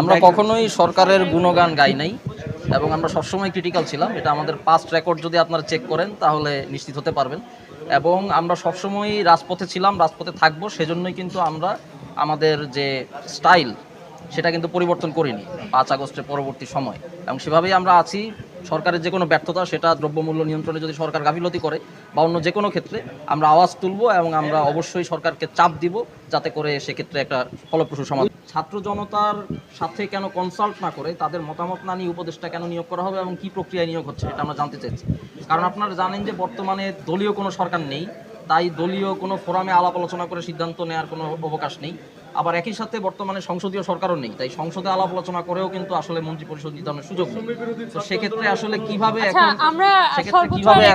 আমরা কখনোই সরকারের গুণগান গাই নাই এবং আমরা সবসময় ক্রিটিক্যাল ছিলাম। এটা আমাদের পাস্ট রেকর্ড যদি আপনারা চেক করেন তাহলে নিশ্চিত হতে পারবেন। এবং আমরা সবসময়ই রাজপথে ছিলাম, রাজপথে থাকবো। সেজন্যই কিন্তু আমরা আমাদের যে স্টাইল সেটা কিন্তু পরিবর্তন করিনি ৫ আগস্টের পরবর্তী সময়, এবং সেভাবেই আমরা আছি। সরকারের যে কোনো ব্যর্থতা, সেটা দ্রব্যমূল্য নিয়ন্ত্রণে যদি সরকার গাফিলতি করে বা অন্য যে কোনো ক্ষেত্রে আমরা আওয়াজ তুলব এবং আমরা অবশ্যই সরকারকে চাপ দিব যাতে করে সেক্ষেত্রে একটা ফলপ্রসূ সমাধান। ছাত্র জনতার সাথে কেন কনসাল্ট না করে তাদের মতামত না নিয়ে উপদেষ্টা কেন নিয়োগ করা হবে এবং কী প্রক্রিয়ায় নিয়োগ হচ্ছে এটা আমরা জানতে চাইছি। কারণ আপনারা জানেন যে বর্তমানে দলীয় কোনো সরকার নেই, তাই দলীয় কোনো ফোরামে আলাপ আলোচনা করে সিদ্ধান্ত নেওয়ার কোনো অবকাশ নেই। আবার একই সাথে বর্তমানে সংসদীয় সরকারও নেই, তাই সংসদে আলাপ আলোচনা করেও কিন্তু আসলে মন্ত্রী পরিষদ নির্ধারণের সুযোগ নেই। তো সেক্ষেত্রে আসলে কিভাবে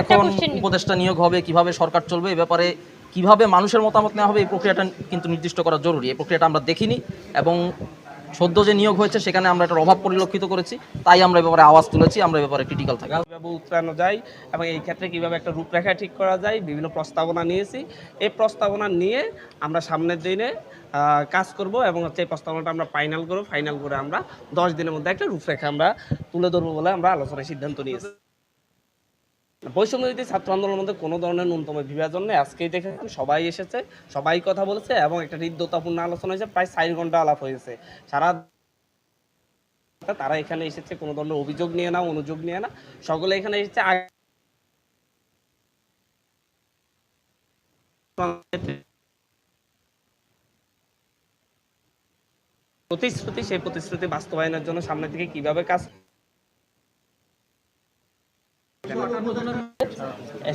এখন উপদেষ্টা নিয়োগ হবে, কিভাবে সরকার চলবে, এ ব্যাপারে কিভাবে মানুষের মতামত নেওয়া হবে, এই প্রক্রিয়াটা কিন্তু নির্দিষ্ট করা জরুরি। এই প্রক্রিয়াটা আমরা দেখিনি এবং সদ্য যে নিয়োগ হয়েছে সেখানে আমরা এটার অভাব পরিলক্ষিত করেছি, তাই আমরা এ ব্যাপারে আওয়াজ তুলেছি, আমরা এ ব্যাপারে ক্রিটিক্যাল থাকি। কিভাবে উতরানো যায় এবং এই ক্ষেত্রে কিভাবে একটা রূপরেখা ঠিক করা যায়, বিভিন্ন প্রস্তাবনা নিয়েছি। এই প্রস্তাবনা নিয়ে আমরা সামনের দিনে কাজ করব এবং হচ্ছে এই প্রস্তাবনাটা আমরা ফাইনাল করব। ফাইনাল করে আমরা 10 দিনের মধ্যে একটা রূপরেখা আমরা তুলে ধরবো বলে আমরা আলোচনায় সিদ্ধান্ত নিয়েছি। বৈষম্যবিরোধী ছাত্র আন্দোলনের মধ্যে কোনো ধরনের ন্যূনতম বিভাজন নেই। আজকেই দেখেছেন সবাই এসেছে, সবাই কথা বলেছে এবং একটা হৃদ্যতাপূর্ণ আলোচনা হয়েছে। প্রায় 4 ঘন্টা আলাপ হয়েছে। সারা তারা এখানে এসেছে কোনো ধরনের অভিযোগ নিয়ে না, অনুযোগ নিয়ে না, সকলে এখানে এসেছে প্রতিশ্রুতি, সেই প্রতিশ্রুতি বাস্তবায়নের জন্য সামনে থেকে কিভাবে কাজ।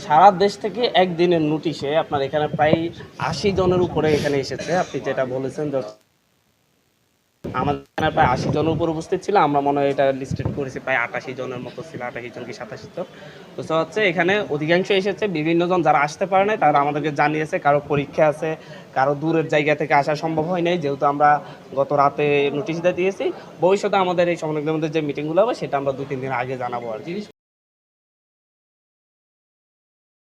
সারা দেশ থেকে একদিনের নোটিশে আপনার এখানে প্রায় 80 জনের উপরে এখানে এসেছে। আপনি যেটা বলেছেন আমাদের এখানে প্রায় 80 জনের উপর উপস্থিত ছিল। আমরা মনে হয় এটা লিস্টেড করেছি প্রায় 88 জনের মতো ছিল, 88 জন কি 87 জন। তো হচ্ছে এখানে অধিকাংশ এসেছে। বিভিন্ন জন যারা আসতে পারে নাই তারা আমাদেরকে জানিয়েছে কারো পরীক্ষা আছে, কারো দূরের জায়গা থেকে আসা সম্ভব হয় নাই, যেহেতু আমরা গত রাতে নোটিশ দিয়েছি। ভবিষ্যতে আমাদের এই সম্মেলনের মধ্যে যে মিটিংগুলো হবে সেটা আমরা 2-3 দিন আগে জানাবো আর কি।